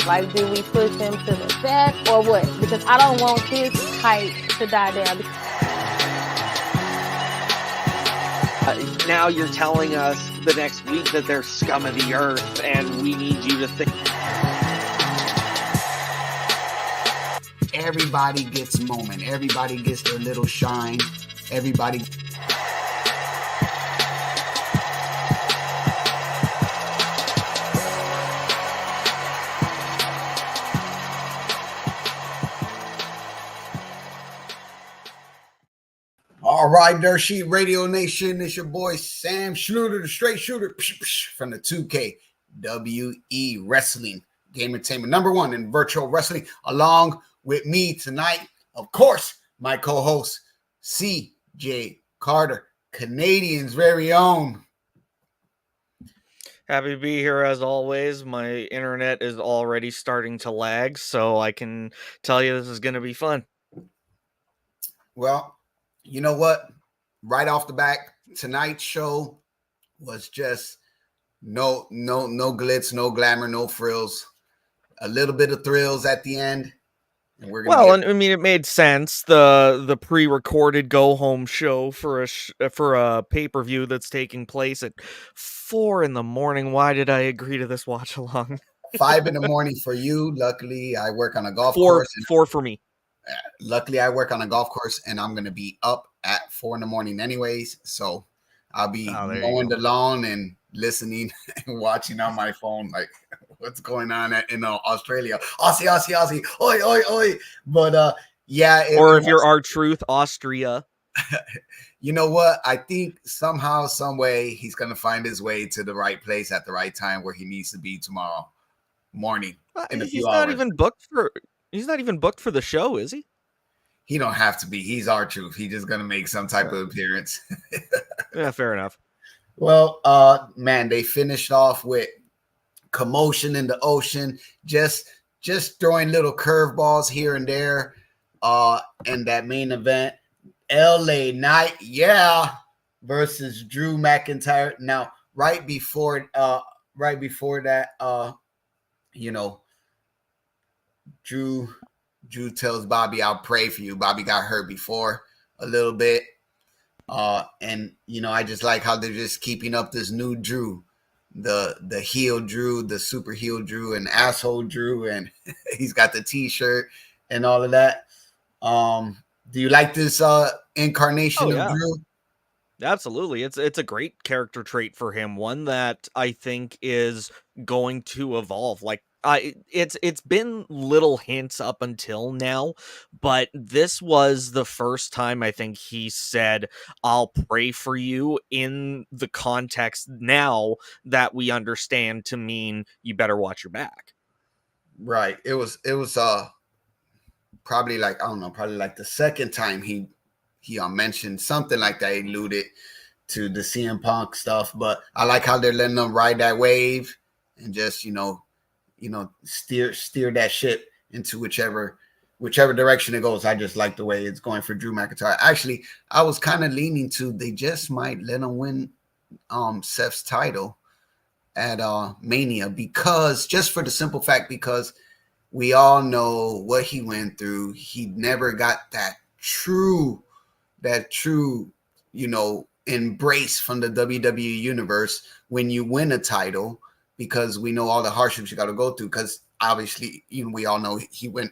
Like, do we push him to the back or what? Because I don't want his hype to die down. Now you're telling us the next week that they're scum of the earth, and we need you to think. Everybody gets a moment. Everybody gets their little shine. Everybody. All right, Dirt Sheet Radio Nation. It's your boy Sam Schluter, the straight shooter from the 2KWE Wrestling Game Entertainment #1 in virtual wrestling. Along with me tonight, of course, my co-host CJ Carter, Canadian's very own. Happy to be here as always. My internet is already starting to lag, so I can tell you this is going to be fun. Well, you know what? Right off the back, tonight's show was just no glitz, no glamour, no frills. A little bit of thrills at the end. And we're gonna I mean, it made sense. The pre-recorded go-home show for a pay-per-view that's taking place at 4 a.m. Why did I agree to this watch along? 5 a.m. for you. Luckily, I work on a golf course. 4 for me. Luckily, I work on a golf course, and I'm going to be up at 4 a.m. anyways. So I'll be mowing the lawn and listening and watching on my phone, like what's going on in Australia. Aussie, oi, oi, oi. But yeah. Or if you're R-Truth, Austria. You know what? I think somehow, some way, he's going to find his way to the right place at the right time where he needs to be tomorrow morning in a few hours. He's not even booked for the show, is he? He don't have to be. He's R-Truth. He's just going to make some type of appearance. Yeah, fair enough. Well, man, they finished off with commotion in the ocean, just throwing little curveballs here and there. And that main event, LA Knight, versus Drew McIntyre. Now, right before that, Drew tells Bobby, "I'll pray for you." Bobby got hurt before a little bit. And I just like how they're just keeping up this new Drew, the heel Drew, the super heel Drew, and asshole Drew, and he's got the t-shirt and all of that. Do you like this incarnation of Drew? Absolutely. It's a great character trait for him, one that I think is going to evolve. Like it's been little hints up until now, but this was the first time I think he said, "I'll pray for you," in the context now that we understand to mean you better watch your back. Right. It was probably like, I don't know, probably like the second time he mentioned something like that, alluded to the CM Punk stuff. But I like how they're letting them ride that wave and just steer that ship into whichever direction it goes. I just like the way it's going for Drew McIntyre. Actually, I was kind of leaning to they just might let him win Seth's title at Mania, because just for the simple fact, because we all know what he went through. He never got that true, embrace from the WWE universe when you win a title, because we know all the hardships you got to go through. Because obviously, we all know he went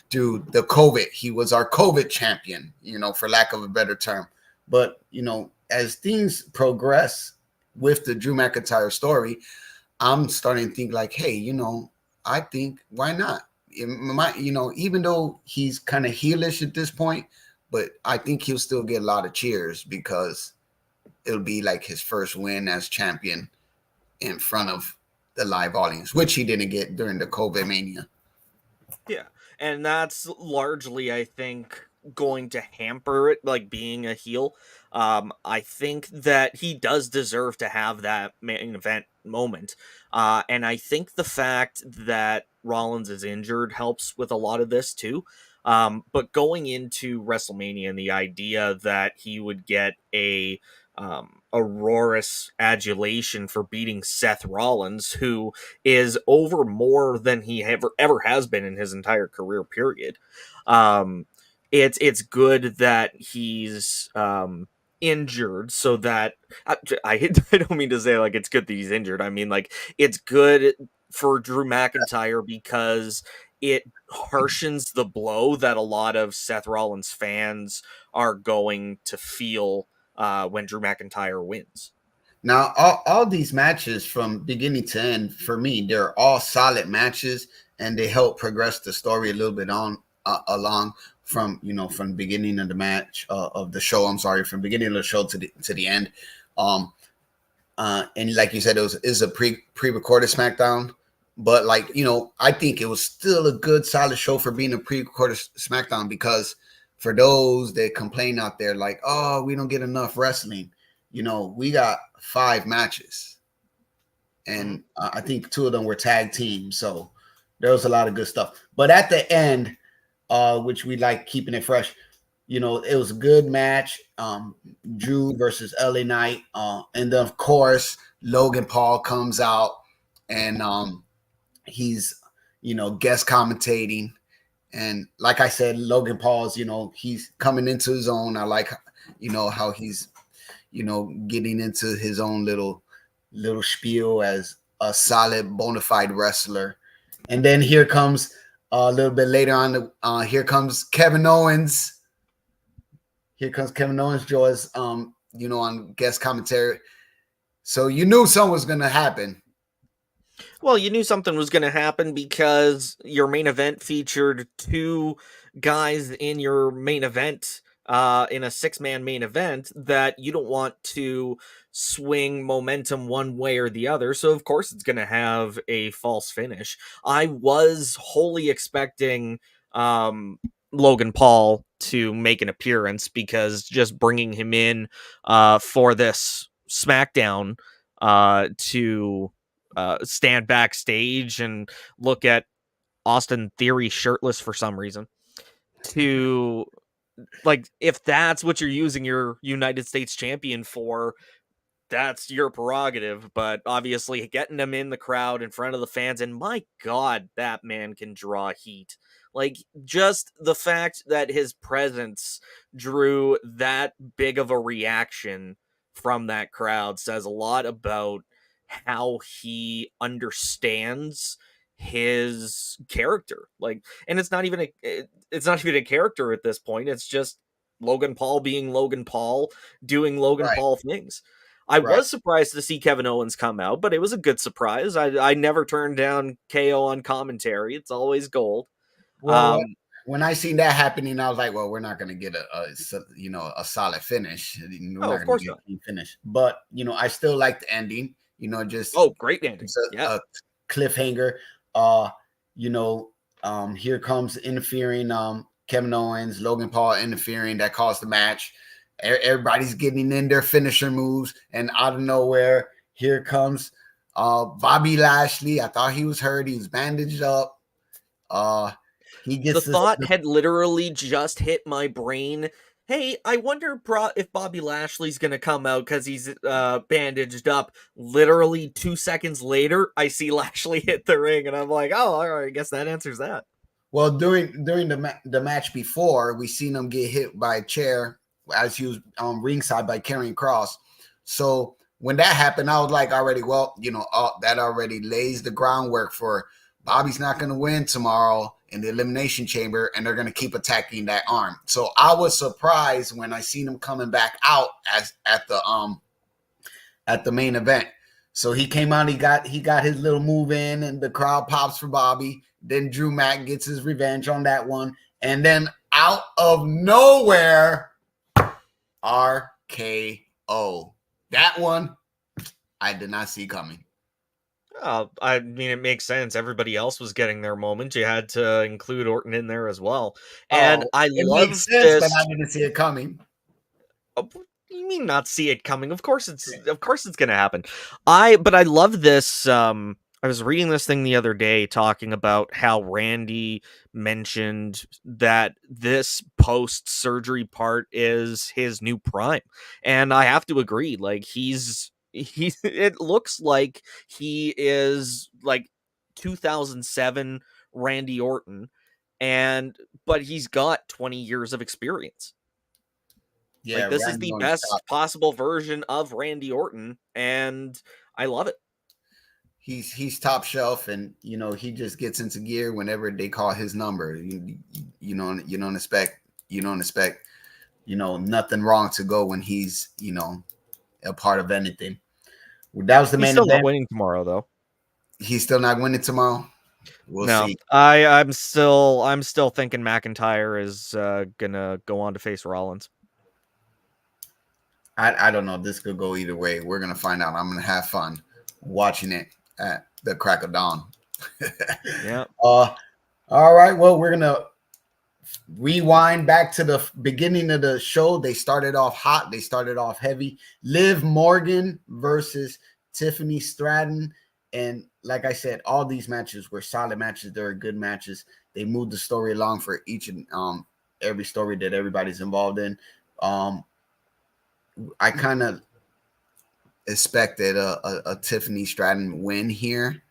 through the COVID. He was our COVID champion, for lack of a better term. But, as things progress with the Drew McIntyre story, I'm starting to think like, hey, I think why not? It might, even though he's kind of heelish at this point, but I think he'll still get a lot of cheers because it'll be like his first win as champion in front of the live audience, which he didn't get during the COVID Mania. Yeah, and that's largely, I think, going to hamper it, like being a heel. I think that he does deserve to have that main event moment. And I think the fact that Rollins is injured helps with a lot of this too. But going into WrestleMania and the idea that he would get a uproarious adulation for beating Seth Rollins, who is over more than he ever has been in his entire career. Period. Um, it's good that he's injured, so that I don't mean to say like it's good that he's injured. I mean like it's good for Drew McIntyre because it harshens the blow that a lot of Seth Rollins fans are going to feel when Drew McIntyre wins. Now, all these matches from beginning to end, for me, they're all solid matches, and they help progress the story a little bit on along from from the beginning of the match of the show. I'm sorry, from beginning of the show to the end. Um, and like you said, is a pre-recorded SmackDown, but like I think it was still a good solid show for being a pre-recorded SmackDown, because for those that complain out there like, oh, we don't get enough wrestling, we got 5 matches, and I think 2 of them were tag teams, so there was a lot of good stuff. But at the end, which we like keeping it fresh, it was a good match. Drew versus LA Knight, and then of course Logan Paul comes out, and he's guest commentating, and like I said, Logan Paul's he's coming into his own. I like how he's getting into his own little spiel as a solid bona fide wrestler. And then here comes a little bit later on, here comes Kevin Owens. Here comes Kevin Owens, Joyce, on guest commentary. So you knew something was going to happen. Well, you knew something was going to happen because your main event featured 2 guys in your main event, in a 6-man main event, that you don't want to swing momentum one way or the other. So of course it's going to have a false finish. I was wholly expecting Logan Paul to make an appearance, because just bringing him in for this SmackDown to stand backstage and look at Austin Theory shirtless for some reason, to like, if that's what you're using your United States champion for, that's your prerogative. But obviously getting him in the crowd in front of the fans, and my God, that man can draw heat. Like, just the fact that his presence drew that big of a reaction from that crowd says a lot about how he understands his character. Like, and it's not even a character at this point. It's just Logan Paul being Logan Paul, doing Logan Paul things. I was surprised to see Kevin Owens come out, but it was a good surprise. I never turned down KO on commentary. It's always gold. Well, when I seen that happening, I was like, well, we're not going to get a solid finish. We're not of course get not. a clean finish. But I still like the ending. Just great ending. A cliffhanger. Here comes interfering Kevin Owens, Logan Paul interfering, that caused the match. Everybody's getting in their finisher moves, and out of nowhere, here comes Bobby Lashley. I thought he was hurt. He was bandaged up. He gets the thought had literally just hit my brain. Hey, I wonder if Bobby Lashley's going to come out because he's bandaged up. Literally 2 seconds later, I see Lashley hit the ring, and I'm like, oh, all right, I guess that answers that. Well, during the match before, we seen him get hit by a chair as he was ringside by Karrion Kross. So when that happened, I was like, already, well, that already lays the groundwork for Bobby's not going to win tomorrow in the Elimination Chamber, and they're going to keep attacking that arm. So I was surprised when I seen him coming back out at the main event. So he came out, he got his little move in, and the crowd pops for Bobby. Then Drew Mac gets his revenge on that one, and then out of nowhere, RKO. That one I did not see coming. I mean, it makes sense. Everybody else was getting their moment. You had to include Orton in there as well. And I love this, but I didn't see it coming. You mean not see it coming? Of course it's going to happen. But I love this I was reading this thing the other day talking about how Randy mentioned that this post-surgery part is his new prime. And I have to agree, like he it looks like he is like 2007 Randy Orton, and but he's got 20 years of experience. Yeah, Like, this is Randy the on his best top. possible version of Randy Orton, and I love it. He's top shelf, and he just gets into gear whenever they call his number. You don't expect nothing wrong to go when he's a part of anything. Well, that was the He's main still not event. winning tomorrow, though. He's still not winning tomorrow. We'll No, see. I'm still thinking McIntyre is gonna go on to face Rollins. I don't know. This could go either way. We're gonna find out. I'm gonna have fun watching it at the crack of dawn. Yeah. All right. Well, we're gonna rewind back to the beginning of the show. They started off hot. They started off heavy. Liv Morgan versus Tiffany Stratton. And like I said, all these matches were solid matches. They were good matches. They moved the story along for each and every story that everybody's involved in. I kind of expected a Tiffany Stratton win here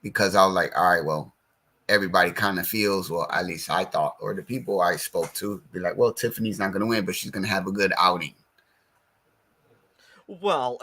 because I was like, all right, well, everybody kind of feels, well, at least I thought, or the people I spoke to, be like, well, Tiffany's not going to win, but she's going to have a good outing. Well,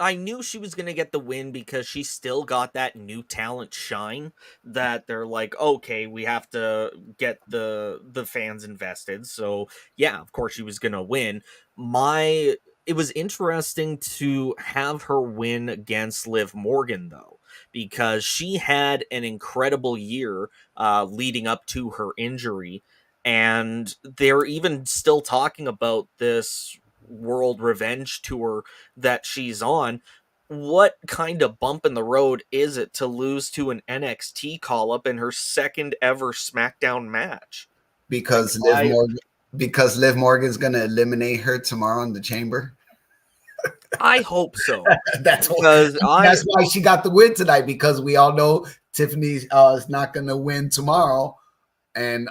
I knew she was gonna get the win because she still got that new talent shine that they're like, okay, we have to get the fans invested. So yeah, of course she was gonna win. It was interesting to have her win against Liv Morgan though, because she had an incredible year leading up to her injury, and they're even still talking about this World Revenge Tour that she's on. What kind of bump in the road is it to lose to an NXT call up in her second ever SmackDown match? Like, Because Liv Morgan's going to eliminate her tomorrow in the Chamber. I hope so. that's because why she got the win tonight, because we all know Tiffany is not going to win tomorrow, and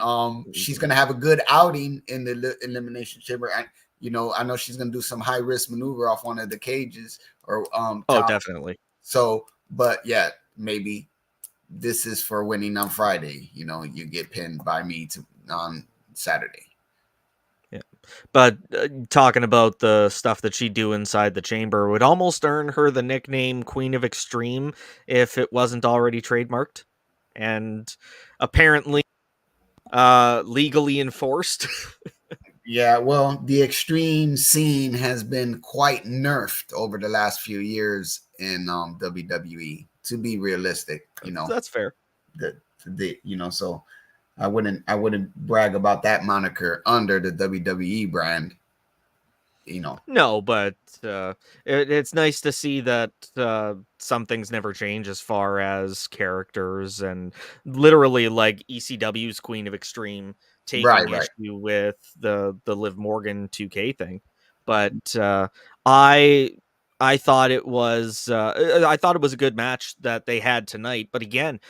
she's going to have a good outing in the Elimination Chamber. And I know she's going to do some high risk maneuver off one of the cages or definitely. So, but yeah, maybe this is for winning on Friday. You get pinned by me on Saturday. Yeah, but talking about the stuff that she do inside the chamber would almost earn her the nickname Queen of Extreme if it wasn't already trademarked and apparently legally enforced. Yeah, well, the extreme scene has been quite nerfed over the last few years in WWE. To be realistic, That's fair. So I wouldn't brag about that moniker under the WWE brand. No, but it's nice to see that some things never change as far as characters, and literally like ECW's Queen of Extreme taking Right. issue with the Liv Morgan 2K thing. But I thought it was a good match that they had tonight. But again,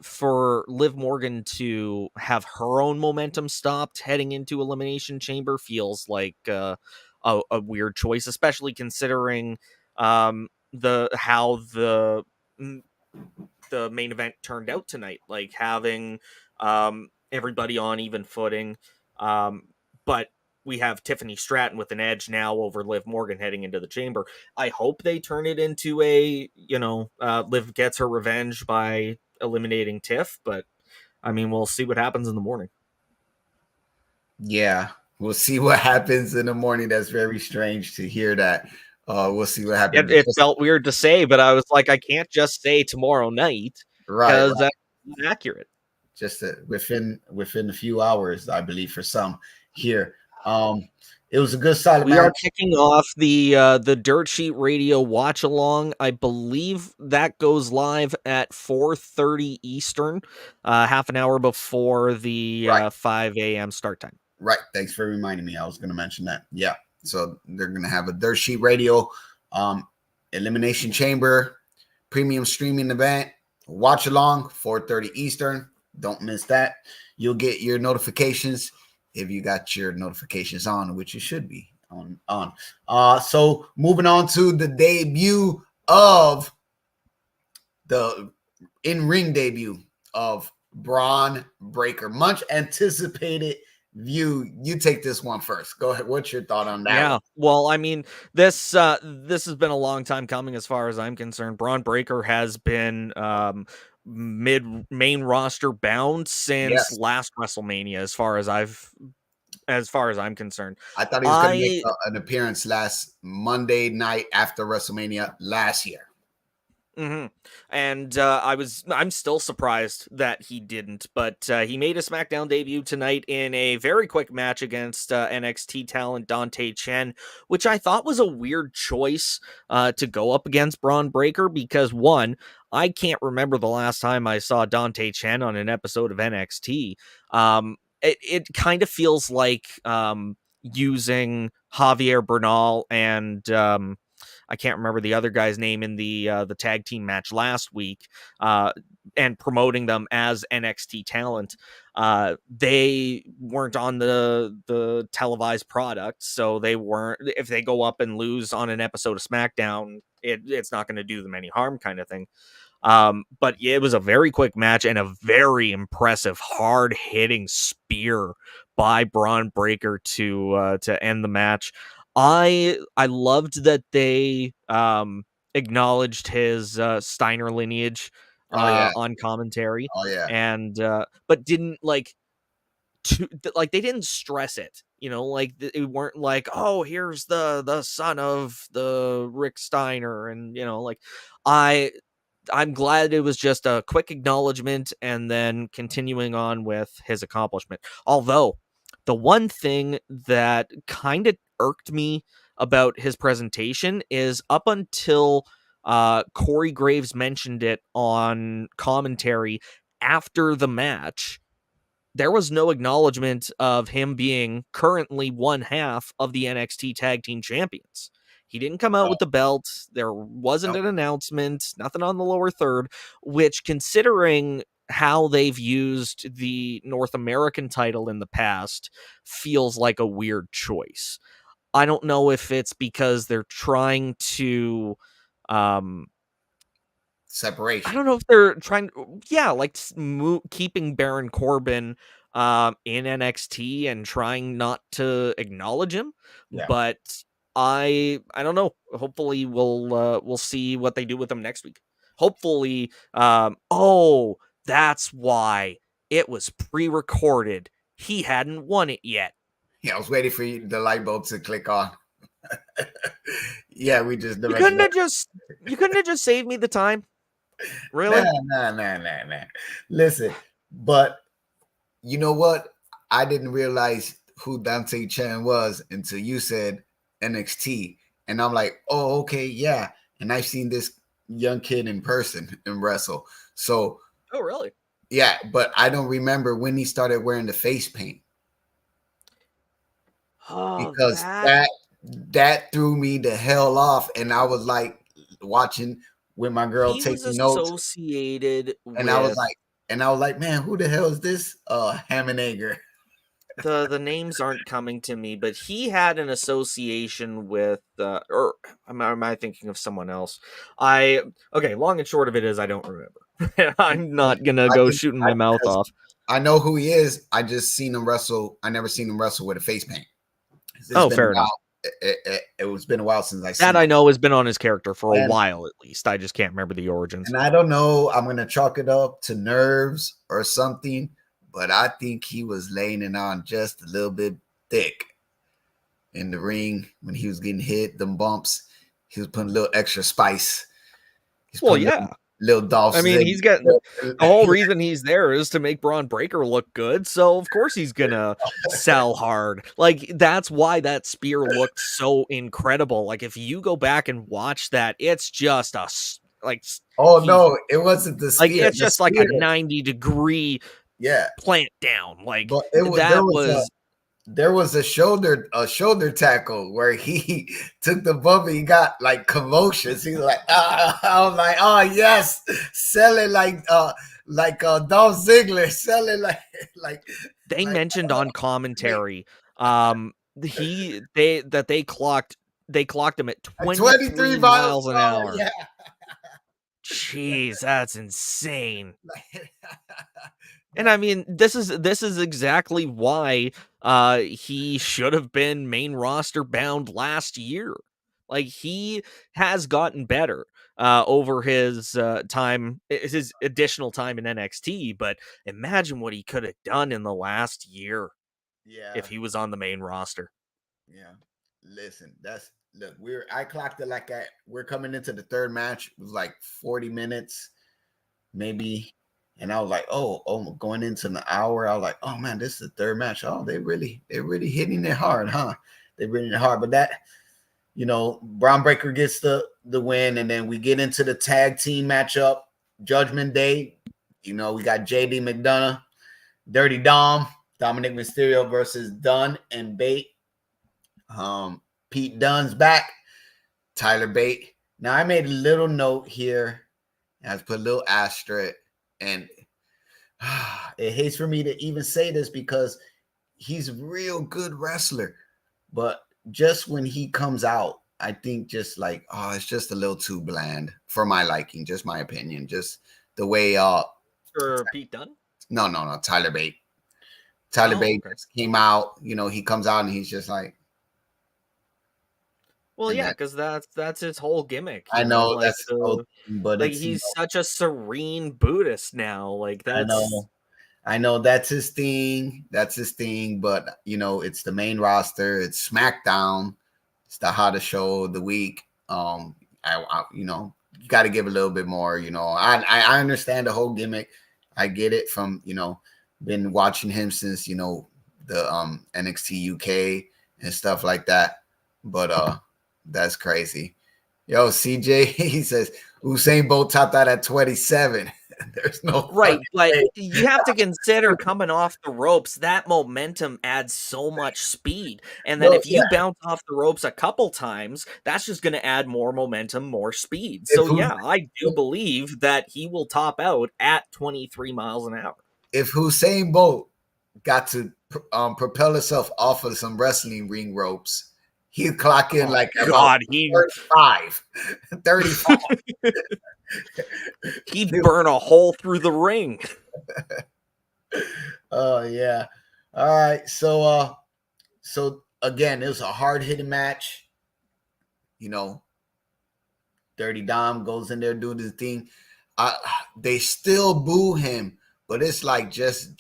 for Liv Morgan to have her own momentum stopped heading into Elimination Chamber feels like a weird choice, especially considering how the main event turned out tonight, like having everybody on even footing. But we have Tiffany Stratton with an edge now over Liv Morgan heading into the chamber. I hope they turn it into a, Liv gets her revenge by eliminating Tiff, but I mean, we'll see what happens in the morning. Yeah, we'll see what happens in the morning. That's very strange to hear that. We'll see what happens. It felt weird to say, but I was like, I can't just say tomorrow night because that's inaccurate. Just within a few hours, I believe, for some here. It was a good solid match. We are kicking off the Dirt Sheet Radio watch along. I believe that goes live at 4:30 Eastern, half an hour before the 5 a.m. start time. Right. Thanks for reminding me. I was going to mention that. Yeah. So they're going to have a Dirt Sheet Radio Elimination Chamber premium streaming event. Watch along, 4:30 Eastern. Don't miss that. You'll get your notifications if you got your notifications on, which you should be on. So moving on to the debut of the in-ring debut of Braun Breaker. Much anticipated view. You take this one first. Go ahead. What's your thought on that? Yeah, one? well, I mean, this has been a long time coming as far as I'm concerned. Braun Breaker has been main roster bound since last WrestleMania, as far as I'm concerned. I thought he was going to make an appearance last Monday night after WrestleMania last year. Mm-hmm. And I'm still surprised that he didn't, but he made a SmackDown debut tonight in a very quick match against NXT talent Dante Chen, which I thought was a weird choice to go up against Braun Breaker, because one, I can't remember the last time I saw Dante Chen on an episode of NXT. It kind of feels like using Javier Bernal and I can't remember the other guy's name in the tag team match last week, and promoting them as NXT talent. They weren't on the televised product, so they weren't. If they go up and lose on an episode of SmackDown, it's not going to do them any harm, kind of thing. But yeah, it was a very quick match and a very impressive, hard hitting spear by Braun Breaker to end the match. I loved that they acknowledged his Steiner lineage on commentary. Oh yeah, and but didn't they didn't stress it. Like it weren't like, oh, here's the son of the Rick Steiner, and I'm glad it was just a quick acknowledgement and then continuing on with his accomplishment. Although the one thing that kind of irked me about his presentation is up until Corey Graves mentioned it on commentary after the match, there was no acknowledgement of him being currently one half of the NXT Tag Team Champions. He didn't come out with the belt. There wasn't an announcement, nothing on the lower third, which, considering how they've used the North American title in the past, feels like a weird choice. I don't know if it's because they're trying to separation. I don't know if they're trying, keeping Baron Corbin in NXT and trying not to acknowledge him. Yeah. But I don't know. Hopefully we'll see what they do with him next week. Hopefully, that's why it was pre-recorded. He hadn't won it yet. Yeah, I was waiting for the light bulb to click on. Yeah, we just you couldn't have just saved me the time. Really? Nah. Listen, but you know what? I didn't realize who Dante Chen was until you said NXT. And I'm like, oh, okay, yeah. And I've seen this young kid in person in wrestle. So, oh, really? Yeah, but I don't remember when he started wearing the face paint. Oh, because that threw me the hell off. And I was like watching with my girl taking notes. Associated and I was like, man, who the hell is this? Hammenager. The names aren't coming to me, but he had an association with or am I thinking of someone else? Long and short of it is I don't remember. I'm not gonna go shooting my mouth off. I know who he is. I just seen him wrestle. I never seen him wrestle with a face paint. Fair enough. It's been a while since I seen that. I know has been on his character for a while at least. I just can't remember the origins. And I don't know. I'm gonna chalk it up to nerves or something, but I think he was laying it on just a little bit thick in the ring when he was getting hit. Them bumps, he was putting a little extra spice. Little Dolph. I mean, he's getting the whole reason he's there is to make Braun Breaker look good. So of course he's gonna sell hard. Like that's why that spear looked so incredible. Like if you go back and watch that, it's just no, it wasn't the spear. Like it's just like a 90-degree plant down. Like but there was there was a shoulder tackle where he took the bump and he got like commotions. He's like, I was like, oh yes, sell it like Dolph Ziggler, sell it like They like mentioned on commentary, they clocked him at 23 23 miles miles an an hour. hour. Yeah. Jeez, that's insane. Like, And I mean, this is exactly why he should have been main roster bound last year. Like, he has gotten better over his his additional time in NXT, but imagine what he could have done in the last year yeah. if he was on the main roster. Yeah. Listen, I clocked it like we're coming into the third match. It was like 40 minutes, maybe. And I was like, going into an hour. I was like, oh man, this is the third match. Oh, they're really hitting it hard, huh? They're hitting it hard. But that, Braun Breaker gets the win, and then we get into the tag team matchup, Judgment Day. We got JD McDonough, Dirty Dom, Dominic Mysterio versus Dunn and Bate. Pete Dunne's back, Tyler Bate. Now I made a little note here. I put a little asterisk, and it hates for me to even say this because he's a real good wrestler, but just when he comes out, I think just like, it's just a little too bland for my liking, just my opinion, just the way For Pete Dunne? No, Tyler Bate. Tyler Bate came out, he comes out and he's just like, well, yeah, because that's his whole gimmick. I know like that's but like it's he's such a serene Buddhist now. Like, that's I know that's his thing. That's his thing, but it's the main roster. It's Smackdown. It's the hottest show of the week. You got to give a little bit more. I understand the whole gimmick. I get it from been watching him since the NXT UK and stuff like that. But that's crazy. Yo, CJ, he says Usain Bolt topped out at 27. There's no right, but you have to consider coming off the ropes, that momentum adds so much speed. And then if you bounce off the ropes a couple times, that's just going to add more momentum, more speed. So yeah, I do believe that he will top out at 23 miles an hour. If Usain Bolt got to propel himself off of some wrestling ring ropes, he'd clock in about 35. He'd burn a hole through the ring. Oh yeah. All right. So again, it was a hard hitting match. Dirty Dom goes in there doing his thing. They still boo him, but it's like just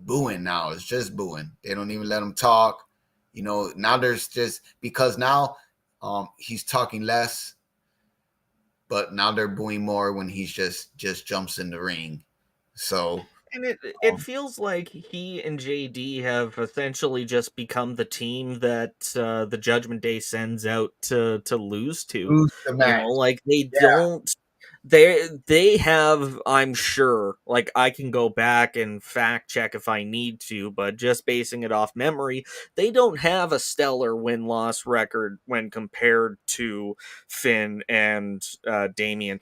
booing now. It's just booing. They don't even let him talk. Now there's just because now he's talking less, but now they're booing more when he's just jumps in the ring. So and it feels like he and JD have essentially just become the team that the Judgment Day sends out to lose to. Like they have, I'm sure, like I can go back and fact check if I need to, but just basing it off memory, they don't have a stellar win-loss record when compared to Finn and Damian.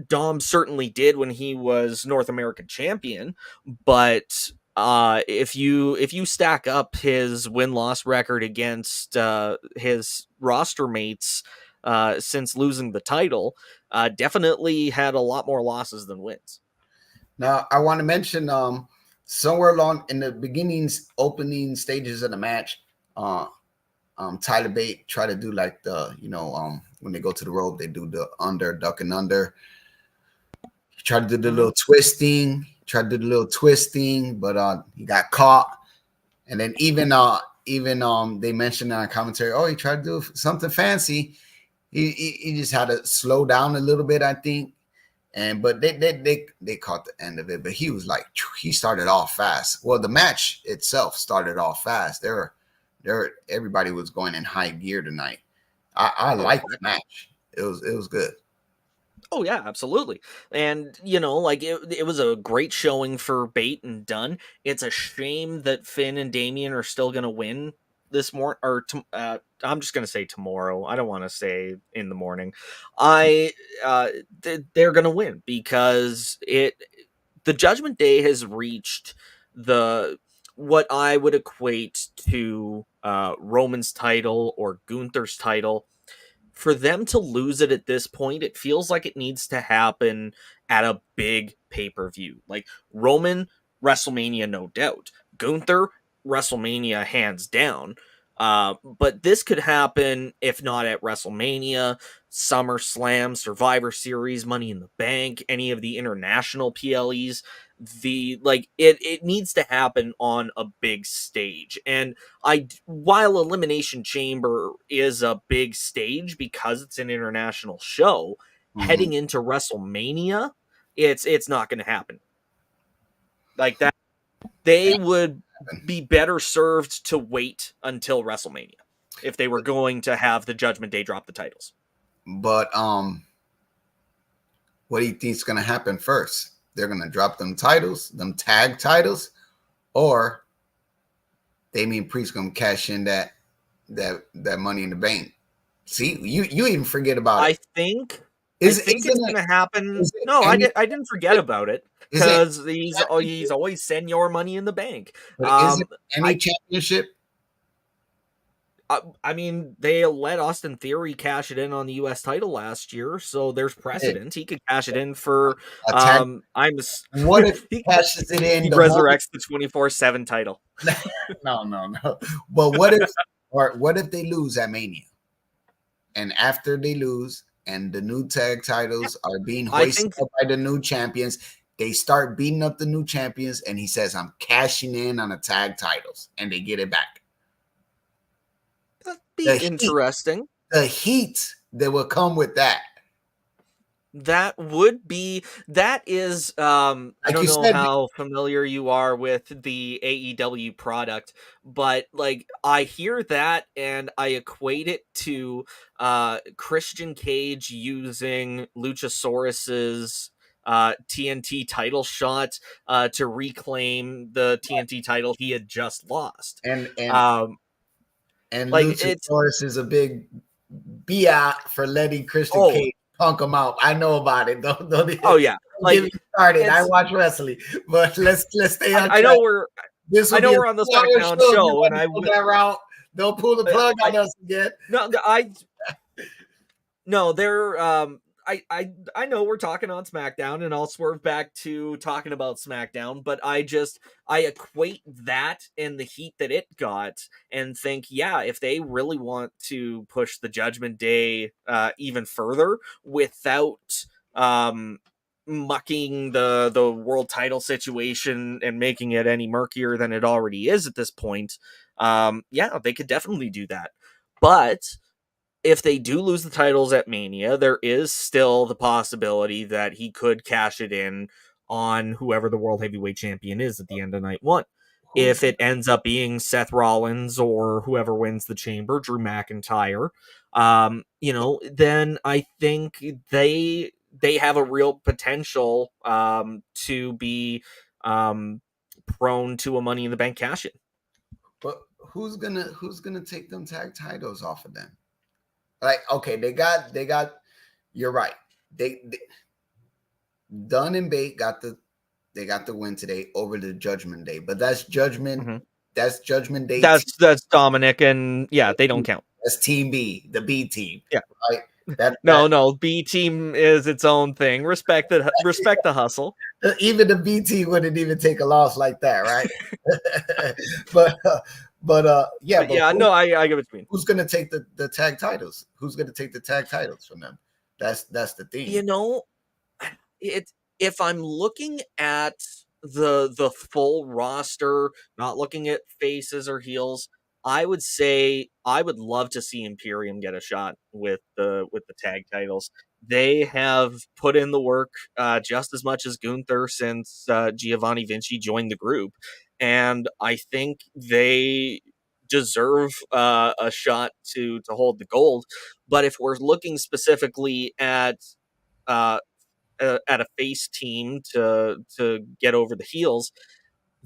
Dom certainly did when he was North American champion, but if you stack up his win-loss record against his roster mates since losing the title, definitely had a lot more losses than wins. Now, I want to mention somewhere along in the opening stages of the match, Tyler Bate tried to do like the, when they go to the rope, they do the duck and under. He tried to do the little twisting, but he got caught. And then even they mentioned in our commentary, he tried to do something fancy. He just had to slow down a little bit, I think. But they caught the end of it. But he was like, he started off fast. Well, the match itself started off fast. Everybody was going in high gear tonight. I liked the match. It was good. Oh yeah, absolutely. And like it was a great showing for Bate and Dunn. It's a shame that Finn and Damien are still going to win this morning, or I'm just going to say tomorrow. I don't want to say in the morning. I they're going to win because the Judgment Day has reached the what I would equate to Roman's title or Gunther's title. For them to lose it at this point, it feels like it needs to happen at a big pay-per-view. Like Roman, WrestleMania, no doubt. Gunther, WrestleMania, hands down. But this could happen, if not at WrestleMania, SummerSlam, Survivor Series, Money in the Bank, any of the international PLEs. It needs to happen on a big stage. And while Elimination Chamber is a big stage because it's an international show, Mhm. heading into WrestleMania, it's not going to happen. Like that, they would be better served to wait until WrestleMania if they were going to have the Judgment Day drop the titles. But what do you think is going to happen first? They're going to drop them titles, them tag titles, or Damian Priest going to cash in that Money in the Bank? See, you even forget about it. I think Is it's going to happen. No, I didn't forget about it because he's always Senor Money in the Bank. Is it any championship? I mean, they let Austin Theory cash it in on the U.S. title last year, so there's precedent. He could cash it in for. What if he cashes it in? He resurrects the 24/7 title. No. But what if they lose at Mania? And after they lose, and the new tag titles are being hoisted up by the new champions, they start beating up the new champions, and he says, "I'm cashing in on the tag titles," and they get it back. That'd be interesting. The heat that will come with that. That is I don't know how familiar you are with the AEW product, but like I hear that and I equate it to Christian Cage using Luchasaurus's TNT title shot to reclaim the TNT title he had just lost. And Luchasaurus is a big biat for letting Christian Cage punk him out. I know about it. Don't yeah. Like, get me started. I watch wrestling, but let's stay on. I know we're on the Smackdown show, and I go that route. Don't pull the plug on us again. I know we're talking on SmackDown, and I'll swerve back to talking about SmackDown, but I equate that and the heat that it got and think, yeah, if they really want to push the Judgment Day even further without mucking the world title situation and making it any murkier than it already is at this point, yeah, they could definitely do that. But if they do lose the titles at Mania, there is still the possibility that he could cash it in on whoever the World Heavyweight Champion is at the end of night one. If it ends up being Seth Rollins or whoever wins the Chamber, Drew McIntyre, then I think they have a real potential to be prone to a Money in the Bank cash in. But who's gonna take them tag titles off of them? Like, okay, they got. You're right. They Dunn and Bate got the win today over the Judgment Day, but that's Judgment. Mm-hmm. That's Judgment Day. That's Dominic, and yeah, they don't count. That's Team B, the B team. Yeah, right. No, B team is its own thing. Respect the hustle. Even the B team wouldn't even take a loss like that, right? But I get what you mean. Who's going to take the tag titles? Who's going to take the tag titles from them? That's the thing. If I'm looking at the full roster, not looking at faces or heels, I would say I would love to see Imperium get a shot with the tag titles. They have put in the work just as much as Gunther since Giovanni Vinci joined the group, and I think they deserve a shot to hold the gold. But if we're looking specifically at at a face team to get over the heels,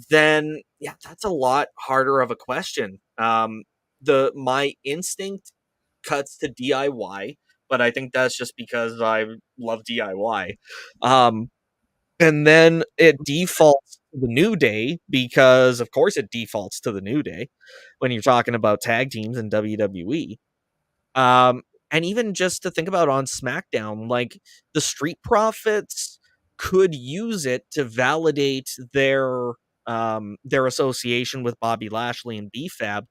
then yeah, that's a lot harder of a question. The my instinct cuts to DIY, but I think that's just because I love DIY. And then it defaults to the New Day because, of course, it defaults to the New Day when you're talking about tag teams in WWE. Um, and even just to think about on SmackDown, like the Street Profits could use it to validate their association with Bobby Lashley and BFAB,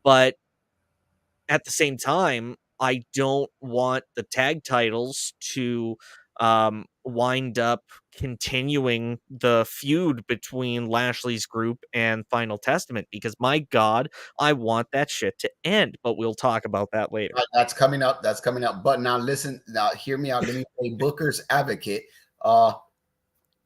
but at the same time, I don't want the tag titles to wind up continuing the feud between Lashley's group and Final Testament because my God, I want that shit to end. But we'll talk about that later. That's coming up. That's coming up. But now listen, now hear me out. Let me play Booker's advocate.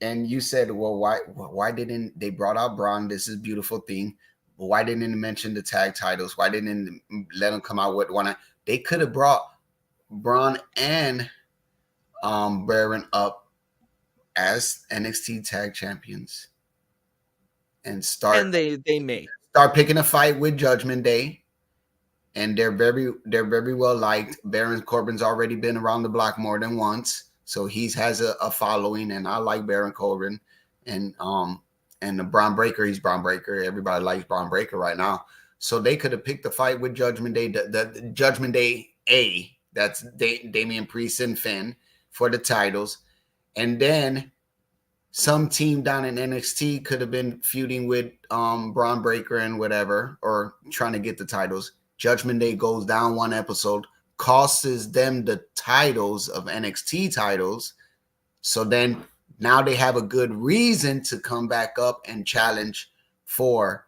And you said, well, why didn't they brought out Braun? This is a beautiful thing. But why didn't they mention the tag titles? Why didn't they let them come out with one? They could have brought Braun and Baron up as NXT tag champions and And they may start picking a fight with Judgment Day. And they're very well liked. Baron Corbin's already been around the block more than once. So he has a following, and I like Baron Corbin, and the Braun Breaker. He's Braun Breaker. Everybody likes Braun Breaker right now. So they could have picked the fight with Judgment Day, the Judgment Day A. That's Damian Priest and Finn for the titles, and then some team down in NXT could have been feuding with Braun Breaker and whatever, or trying to get the titles. Judgment Day goes down one episode, costs them the titles of NXT titles. So then now they have a good reason to come back up and challenge for,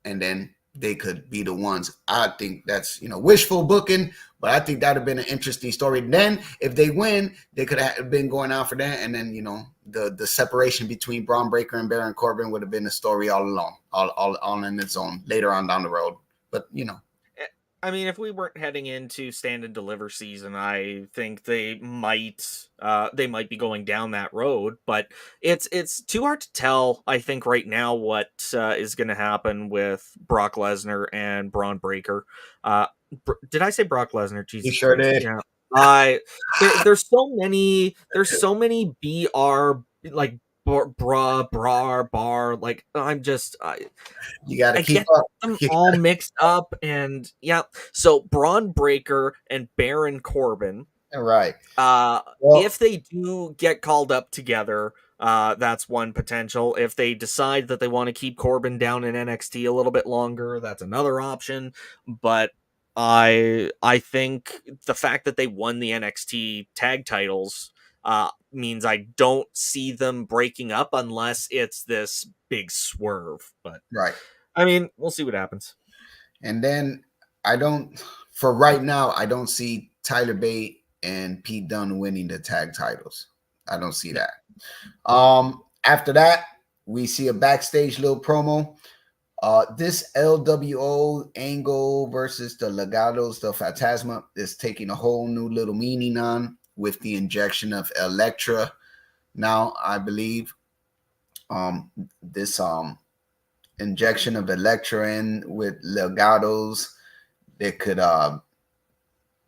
and then they could be the ones. I think that's, wishful booking, but I think that'd have been an interesting story. Then if they win, they could have been going out for that. And then, the separation between Braun Breaker and Baron Corbin would have been a story all along, all in its own later on down the road. But, I mean, if we weren't heading into Stand and Deliver season, I think they might be going down that road. But it's too hard to tell. I think right now what is going to happen with Brock Lesnar and Braun Breaker. Did I say Brock Lesnar? Jesus, you sure did. Yeah. There's so many BR like bar like you gotta keep get up. them all mixed up, and yeah. So Braun Breaker and Baron Corbin, Right. if they do get called up together, that's one potential. If they decide that they want to keep Corbin down in NXT a little bit longer, that's another option. But I think the fact that they won the NXT tag titles means I don't see them breaking up unless it's this big swerve. But right. I mean, we'll see what happens. And then for right now, I don't see Tyler Bate and Pete Dunne winning the tag titles. I don't see that. After that, we see a backstage little promo. This LWO angle versus the Legados, the Phantasma, is taking a whole new little meaning on with the injection of Elektra. Now, I believe this injection of Elektra in with Legados, that could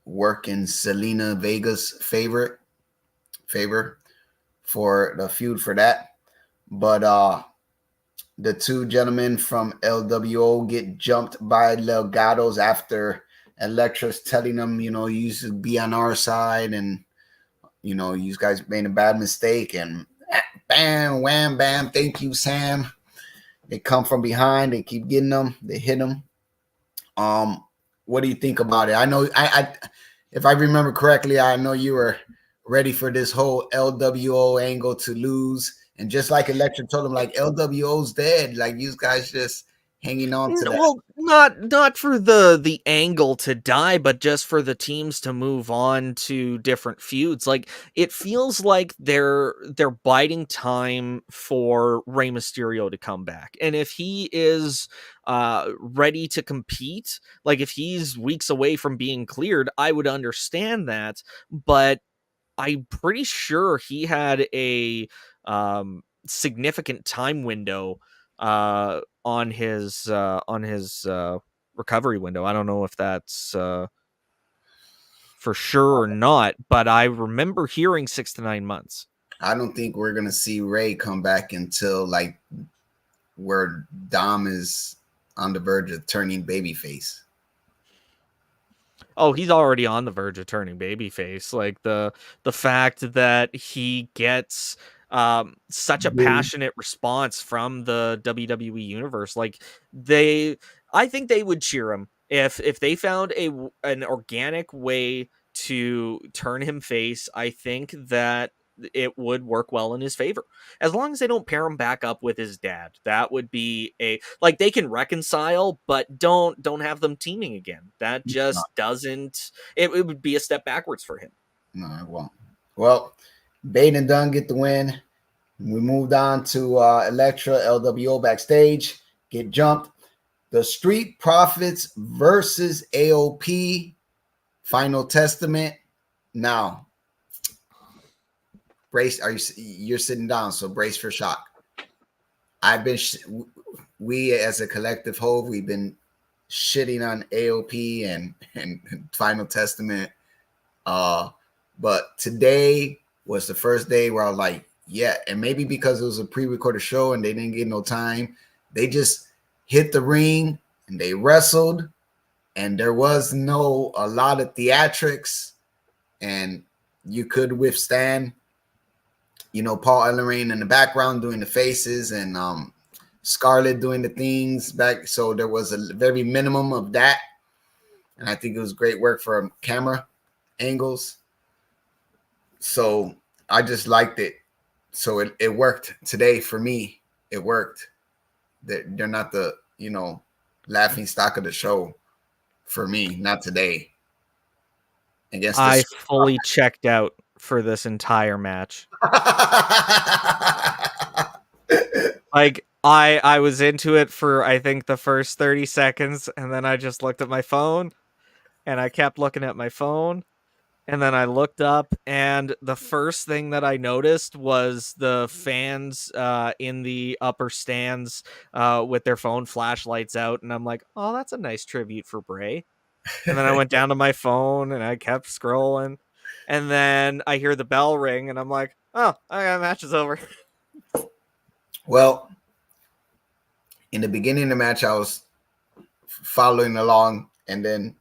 work in Selena Vega's favor for the feud for that. But the two gentlemen from LWO get jumped by Legados after Elektra's telling them, you should be on our side, and you guys made a bad mistake, and bam, wham, bam, thank you, Sam. They come from behind, they keep getting them, they hit them. What do you think about it? I know, if I remember correctly, I know you were ready for this whole LWO angle to lose, and just like Elektra told him, like, LWO's dead, like, you guys just hanging on to that. Well, not for the angle to die, but just for the teams to move on to different feuds. Like, it feels like they're biding time for Rey Mysterio to come back, and if he is ready to compete, like if he's weeks away from being cleared, I would understand that. But I'm pretty sure he had a significant time window on his recovery window. I don't know if that's for sure or not, but I remember hearing 6 to 9 months. I don't think we're gonna see Ray come back until like where Dom is on the verge of turning babyface. Oh, he's already on the verge of turning babyface. Like the fact that he gets such a passionate response from the WWE universe, like I think they would cheer him if they found an organic way to turn him face. I think that it would work well in his favor, as long as they don't pair him back up with his dad. That would be like, they can reconcile, but don't have them teaming again. That just doesn't, it would be a step backwards for him. No, it won't. Well, Bane and Dunn get the win. We moved on to Elektra, LWO backstage, get jumped. The Street Profits versus AOP, Final Testament. Now, brace. You're sitting down, so brace for shock. We as a collective whole, we've been shitting on AOP and Final Testament. But today was the first day where I was like, yeah, and maybe because it was a pre-recorded show and they didn't get no time, they just hit the ring and they wrestled, and there was a lot of theatrics, and you could withstand, Paul Ellering in the background doing the faces and Scarlett doing the things back. So there was a very minimum of that. And I think it was great work for camera angles. So I just liked it. So it worked today for me. It worked. They're not the, laughing stock of the show for me, not today. I fully checked out for this entire match. Like, I was into it for, I think, the first 30 seconds, and then I just looked at my phone, and I kept looking at my phone, and then I looked up, and the first thing that I noticed was the fans in the upper stands with their phone flashlights out, and I'm like, oh, that's a nice tribute for Bray. And then I went down to my phone, and I kept scrolling, and then I hear the bell ring, and I'm like, oh, okay, match is over. Well, in the beginning of the match, I was following along, and then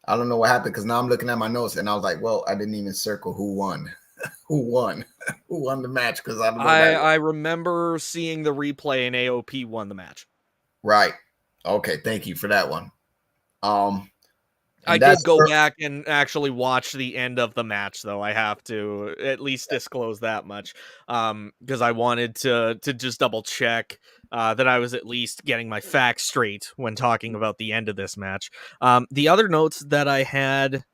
I don't know what happened, because now I'm looking at my notes, and I was like, well, I didn't even circle who won. Who won the match, because I remember seeing the replay, and AOP won the match. Right. Okay, thank you for that one. I did go back and actually watch the end of the match, though. I have to at least disclose that much, because I wanted to just double check that I was at least getting my facts straight when talking about the end of this match. The other notes that I had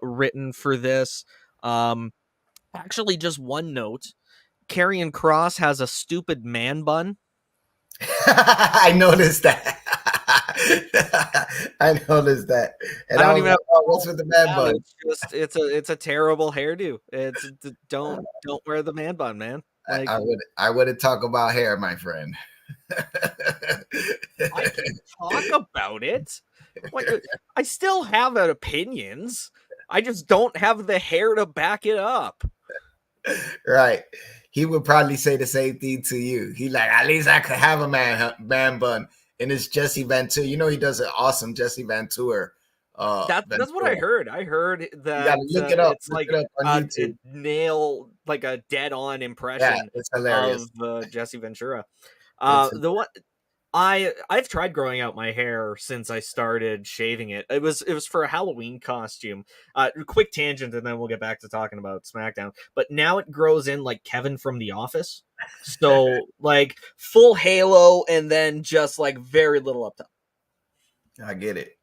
written for this, actually just one note. Karrion Kross has a stupid man bun. I noticed that. I noticed that. And I don't even have what's with the man bun? It's a terrible hairdo. Don't wear the man bun, man. Like, I wouldn't talk about hair, my friend. I can talk about it. Like, I still have opinions. I just don't have the hair to back it up. Right. He would probably say the same thing to you. He like, at least I could have a man bun. And it's Jesse Ventura. He does an awesome Jesse Ventura. That's what I heard. I heard that look it up. It's like a nail, like a dead-on impression of Jesse Ventura. The one I've tried growing out my hair since I started shaving it. It was for a Halloween costume. Quick tangent, and then we'll get back to talking about SmackDown. But now it grows in like Kevin from The Office. So like full halo, and then just like very little up top. I get it.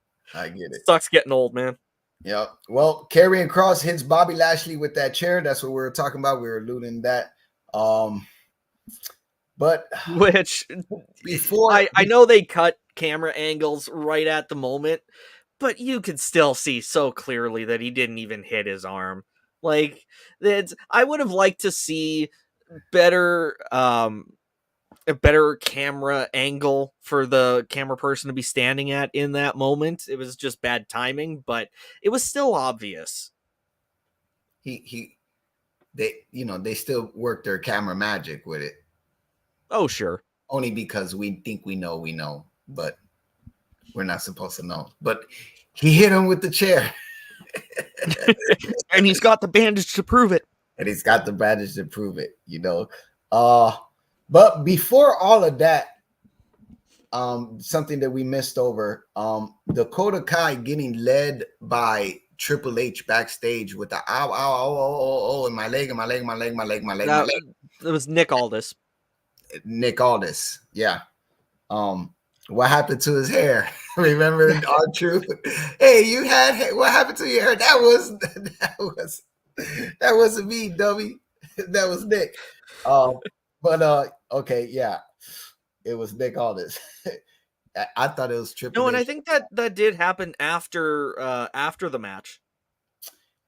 Sucks getting old, man. Yeah. Well, Karrion Kross hits Bobby Lashley with that chair. That's what we were talking about. We were alluding to that. But which before I know they cut camera angles right at the moment, but you could still see so clearly that he didn't even hit his arm. Like, I would have liked to see better a better camera angle for the camera person to be standing at in that moment. It was just bad timing, but it was still obvious. They still work their camera magic with it. Oh, sure. Only because we think we know, but we're not supposed to know. But he hit him with the chair. And he's got the bandage to prove it. And he's got the bandage to prove it, But before all of that, something that we missed over, Dakota Kai getting led by Triple H backstage with the ow, ow, ow, oh, and my leg, and my leg, my leg, my leg, my leg, my leg. It was Nick Aldis. Nick Aldis, yeah. What happened to his hair? Remember R-Truth? Hey, you had hair. What happened to your hair? That wasn't me, dummy. That was Nick. Okay, yeah. It was Nick Aldis. I thought it was Triple H. No, and I think that did happen after the match.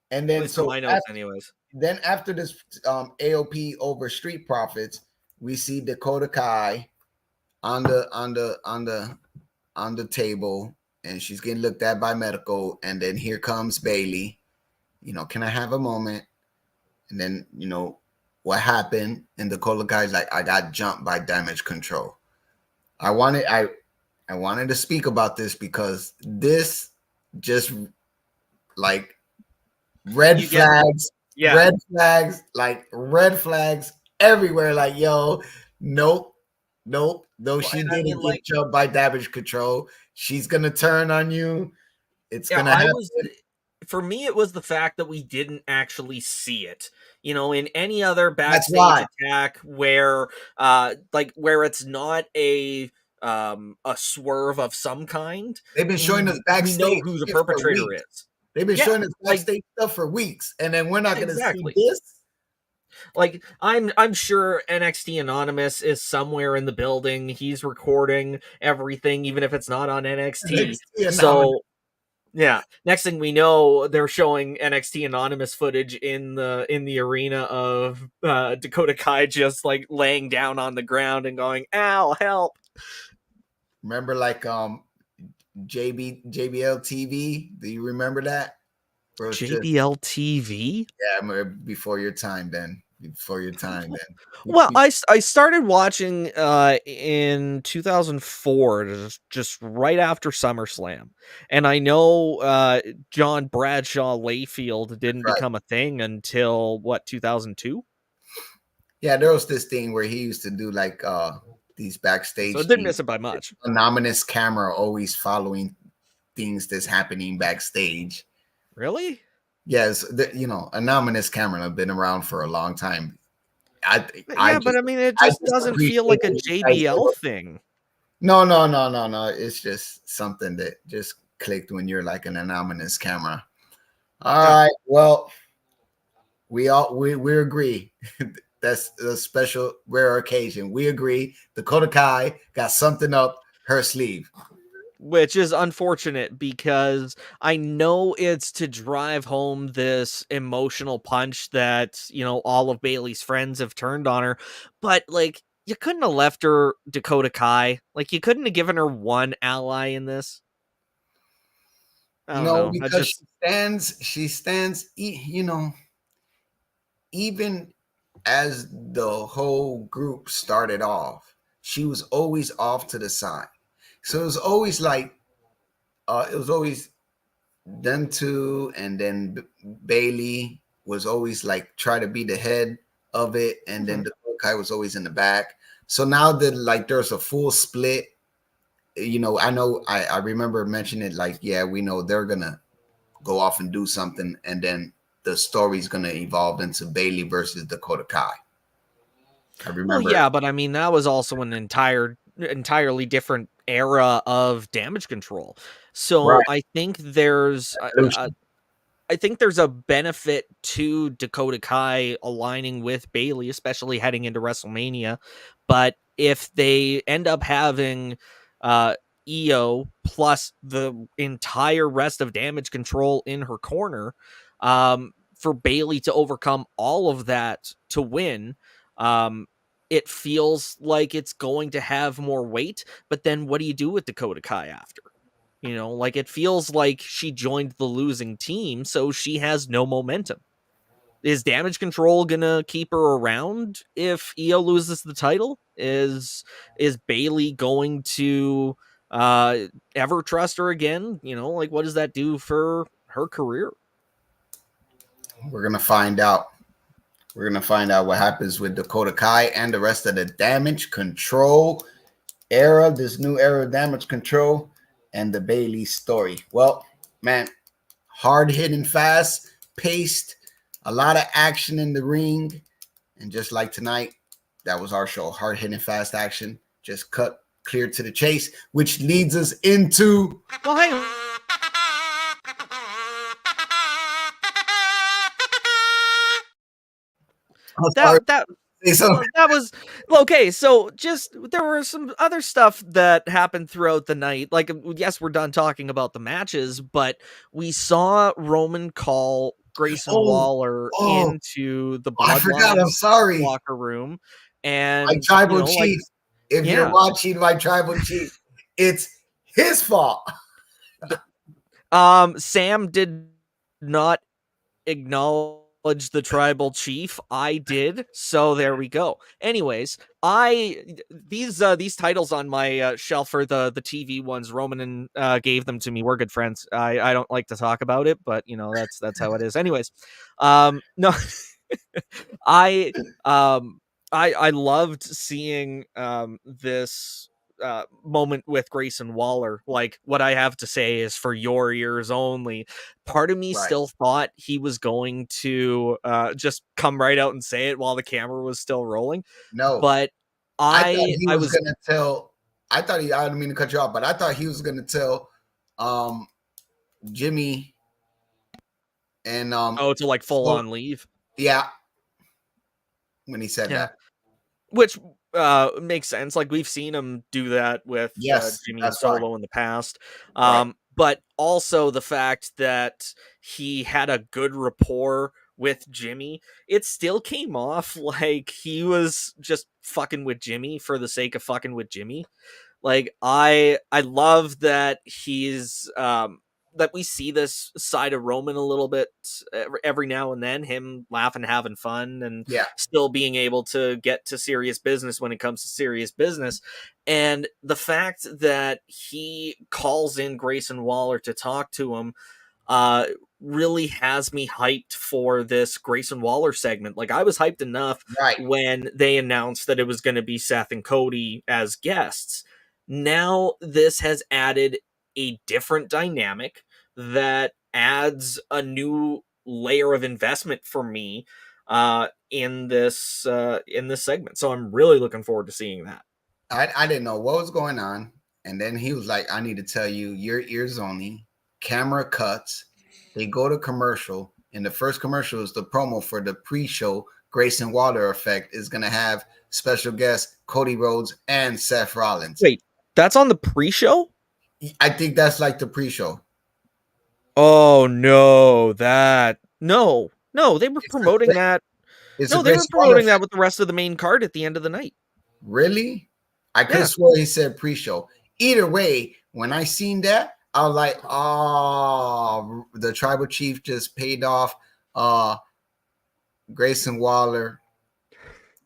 And then so my notes, anyways. Then after this AOP over Street Profits, we see Dakota Kai on the table, and she's getting looked at by medical. And then here comes Bailey. Can I have a moment? And then what happened? And Dakota Kai's like, I got jumped by Damage Control. I wanted to speak about this because this just like red flags everywhere. Like, yo, nope. She didn't get jumped by Damage Control. She's gonna turn on you. It's gonna happen. For me, it was the fact that we didn't actually see it. In any other backstage attack where it's not a swerve of some kind, they've been showing us backstage. We know who the perpetrator is. They've been showing us backstage stuff for weeks, and then we're not going to see this. Like, I'm sure NXT Anonymous is somewhere in the building. He's recording everything, even if it's not on NXT. So, yeah. Next thing we know, they're showing NXT Anonymous footage in the arena of Dakota Kai just like laying down on the ground and going, "Ow, help!" Remember, like JBL TV? Do you remember that? JBL TV? Yeah, before your time, then. Well, I started watching in 2004, just right after SummerSlam, and I know John Bradshaw Layfield didn't become a thing until 2002. Yeah, there was this thing where he used to do like these backstage. So I didn't miss it by much. Anonymous camera always following things that's happening backstage. Really? Yes, anonymous camera have been around for a long time. But I mean, it just doesn't feel like a JBL thing. No. It's just something that just clicked when you're like an anonymous camera. All right. Well, we agree. That's a special, rare occasion. We agree. Dakota Kai got something up her sleeve. Which is unfortunate because I know it's to drive home this emotional punch that, all of Bayley's friends have turned on her. But, like, you couldn't have left her Dakota Kai. Like, you couldn't have given her one ally in this. I don't know. Because she stands, even as the whole group started off, she was always off to the side. So it was always like, them two, and then Bailey was always like try to be the head of it, and then the Kai was always in the back. So now that like there's a full split, I remember mentioning it like, yeah, we know they're gonna go off and do something, and then the story's gonna evolve into Bailey versus Dakota Kai. I remember. Well, yeah, but I mean that was also an entirely different era of Damage Control. So I think there's a benefit to Dakota Kai aligning with Bailey, especially heading into WrestleMania. But if they end up having EO plus the entire rest of Damage Control in her corner, for Bayley to overcome all of that to win, it feels like it's going to have more weight. But then what do you do with Dakota Kai after? You know, like it feels like she joined the losing team, so she has no momentum. Is Damage Control gonna keep her around if Io loses the title? Is Bayley going to ever trust her again? You know, like what does that do for her career? We're gonna find out. We're gonna find out what happens with Dakota Kai and the rest of the Damage Control era, this new era of Damage Control, and the Bayley story. Well, man, hard hitting, fast paced, a lot of action in the ring, and just like tonight, that was our show. Hard hitting, fast action, just cut clear to the chase, which leads us into. Well, hey. That was okay. So just there were some other stuff that happened throughout the night. Like, yes, we're done talking about the matches, but we saw Roman call Grayson Waller into the Bloodline locker room, and my tribal chief. If you're watching my tribal chief, it's his fault. Sam did not acknowledge the tribal chief. I did, so there we go. Anyways, these titles on my shelf are the TV ones. Roman and gave them to me. We're good friends. I don't like to talk about it, but you know that's how it is. Anyways, no, I loved seeing this moment with Grayson Waller. Like, what I have to say is for your ears only. Part of me still thought he was going to just come right out and say it while the camera was still rolling. No, but I was gonna tell. I didn't mean to cut you off, but I thought he was gonna tell Jimmy and to like full on leave. Yeah, when he said that, which makes sense. Like, we've seen him do that with Jimmy and Solo in the past. But also the fact that he had a good rapport with Jimmy, it still came off like he was just fucking with Jimmy for the sake of fucking with Jimmy. Like, I love that he's that we see this side of Roman a little bit every now and then, him laughing, having fun, and still being able to get to serious business when it comes to serious business. And the fact that he calls in Grayson Waller to talk to him really has me hyped for this Grayson Waller segment. Like, I was hyped enough when they announced that it was going to be Seth and Cody as guests. Now this has added a different dynamic that adds a new layer of investment for me in this segment. So I'm really looking forward to seeing that. I didn't know what was going on, and then he was like, "I need to tell you, your ears only." Camera cuts. They go to commercial, and the first commercial is the promo for the pre-show. Grayson Waller Effect is going to have special guests Cody Rhodes and Seth Rollins. Wait, that's on the pre-show? I think that's like the pre-show. Oh no, they were promoting that. No, they were promoting that with the rest of the main card at the end of the night. Really? I could have swore he said pre-show. Either way, when I seen that, I was like, oh, the tribal chief just paid off Grayson Waller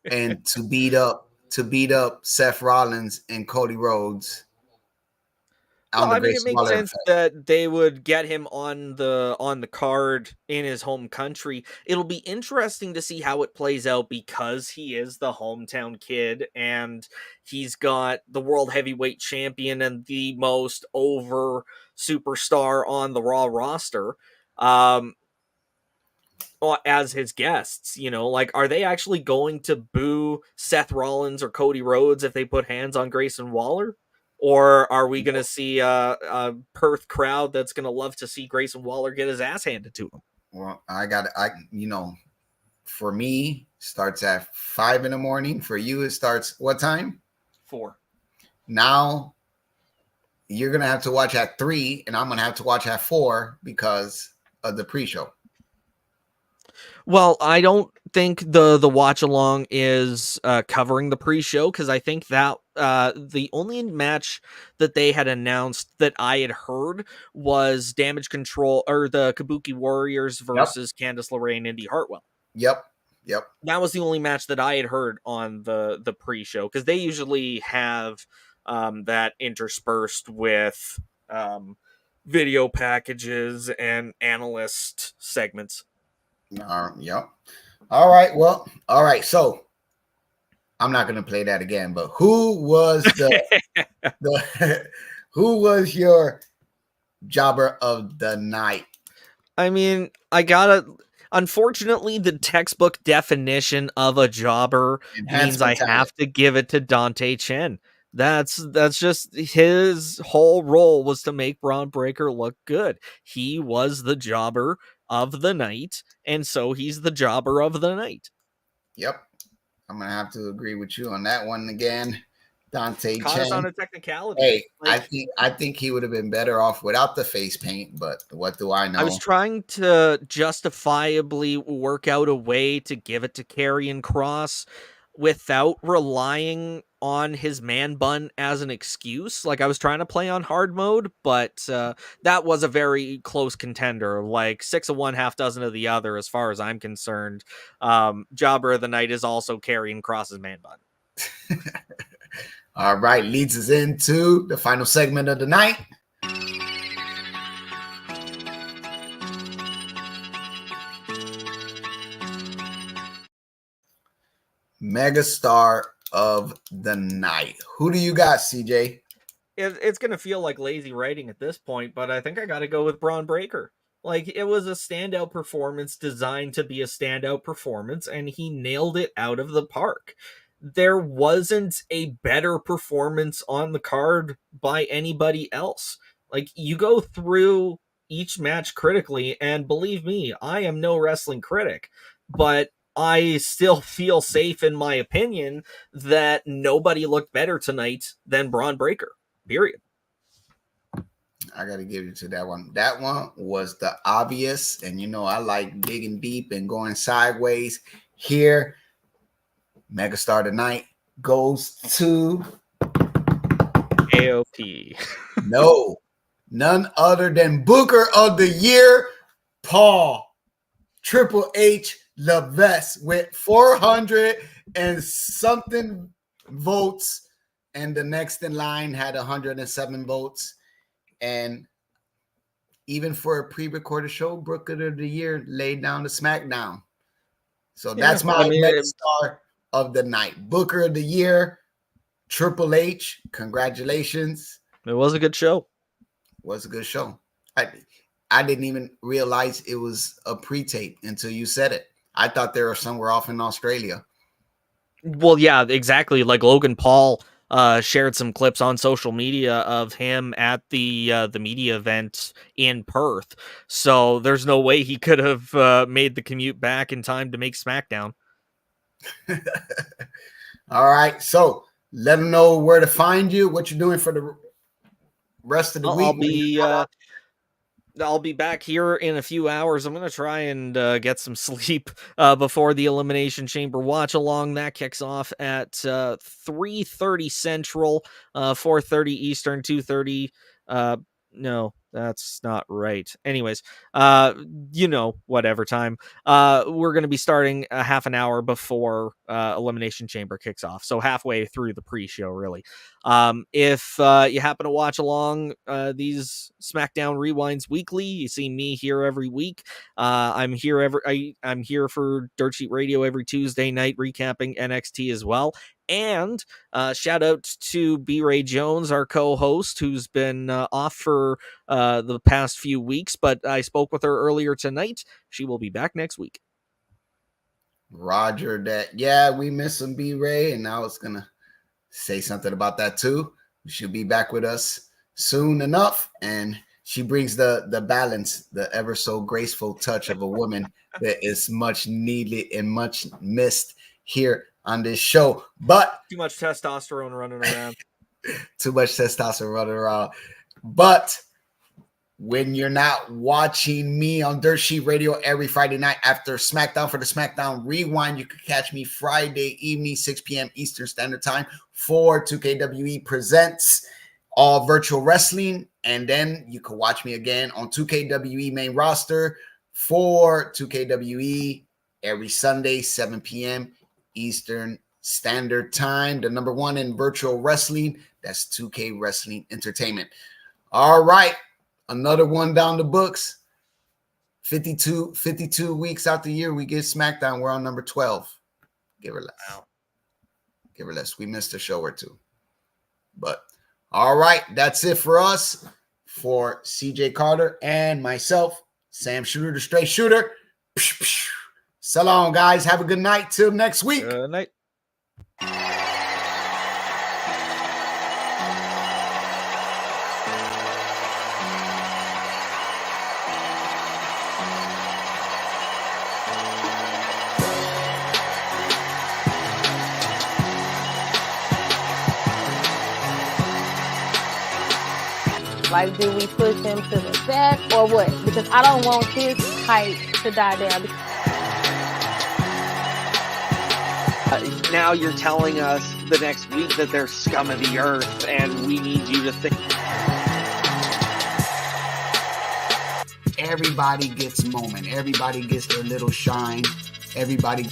and to beat up Seth Rollins and Cody Rhodes. Well, I mean, it makes sense that they would get him on the card in his home country. It'll be interesting to see how it plays out because he is the hometown kid and he's got the world heavyweight champion and the most over superstar on the Raw roster as his guests. You know, like, are they actually going to boo Seth Rollins or Cody Rhodes if they put hands on Grayson Waller? Or are we going to see a Perth crowd that's going to love to see Grayson Waller get his ass handed to him? Well, for me, starts at 5 a.m. For you, it starts what time? 4. Now, you're going to have to watch at 3, and I'm going to have to watch at 4 because of the pre-show. Well, I don't think the watch along is covering the pre-show, because I think that the only match that they had announced that I had heard was Damage Control, or the Kabuki Warriors Yep. versus Candice LeRae and Indy Hartwell. Yep. Yep. That was the only match that I had heard on the pre-show, because they usually have that interspersed with video packages and analyst segments. Yep. All right. Well, all right. So I'm not gonna play that again, but who was the who was your jobber of the night? I mean, unfortunately, the textbook definition of a jobber means I Enhancement talent. have to give it to Dante Chen. That's just his whole role, was to make Braun Breaker look good. He was the jobber of the night, and so he's the jobber of the night. Yep. I'm gonna have to agree with you on that one again. Dante Caught us Chen. on a technicality. Hey, Like, I think he would have been better off without the face paint, but what do I know? I was trying to justifiably work out a way to give it to Karrion Kross without relying on his man bun as an excuse. Like, I was trying to play on hard mode, but that was a very close contender. Like 6 of one, half dozen of the other, as far as I'm concerned. Jobber of the night is also Karrion Kross's man bun. All right, leads us into the final segment of the night. Megastar of the night. Who do you got, CJ? It's going to feel like lazy writing at this point, but I think I got to go with Braun Breaker. Like, it was a standout performance designed to be a standout performance, and he nailed it out of the park. There wasn't a better performance on the card by anybody else. Like, you go through each match critically, and believe me, I am no wrestling critic, but I still feel safe in my opinion that nobody looked better tonight than Braun Breaker. Period. I got to give you to that one. That one was the obvious, and you know I like digging deep and going sideways here. Megastar tonight goes to AOP. no, none other than Booker of the Year, Paul Triple H Levesque, with 400 and something votes, and the next in line had 107 votes. And even for a pre-recorded show, Booker of the Year laid down the Smackdown. So that's my Megastar of the night. Booker of the Year, Triple H. Congratulations. It was a good show. Was a good show. I didn't even realize it was a pre-tape until you said it. I thought they were somewhere off in Australia. Well, yeah, exactly. Like Logan Paul shared some clips on social media of him at the media event in Perth. So there's no way he could have made the commute back in time to make SmackDown. All right. So let them know where to find you, what you're doing for the rest of the week. I'll be back here in a few hours. I'm going to try and get some sleep before the Elimination Chamber watch along. That kicks off at 3:30 Central, 4:30 Eastern, 2:30. No, that's not right. Anyways, whatever time. We're going to be starting a half an hour before Elimination Chamber kicks off. So halfway through the pre-show, really. If you happen to watch along these SmackDown Rewinds weekly, you see me here every week. I'm here I'm here for Dirt Sheet Radio every Tuesday night, recapping NXT as well. And shout out to B. Ray Jones, our co-host, who's been off for the past few weeks, but I spoke with her earlier tonight. She will be back next week. Roger that. Yeah, we miss some B. Ray, and I was gonna say something about that too. She'll be back with us soon enough, and she brings the balance, the ever so graceful touch of a woman that is much needed and much missed here on this show. But too much testosterone running around. Too much testosterone running around. But when you're not watching me on Dirt Sheet Radio every Friday night after SmackDown for the SmackDown Rewind. You can catch me Friday evening, 6 p.m. Eastern Standard Time for 2KWE Presents All Virtual Wrestling. And then you can watch me again on 2KWE Main Roster for 2KWE every Sunday, 7 p.m. Eastern Standard Time. The number one in virtual wrestling, that's 2K Wrestling Entertainment. All right. Another one down the books. 52 weeks out the year, we get SmackDown. We're on number 12. Give or less. Wow. Give or less. We missed a show or two. But all right, that's it for us. For CJ Carter and myself, Sam Shooter, the Straight Shooter. So long, guys. Have a good night. Till next week. Good night. Like, do we push him to the back or what? Because I don't want his hype to die down. Now you're telling us the next week that they're scum of the earth, and we need you to think. Everybody gets a moment. Everybody gets their little shine. Everybody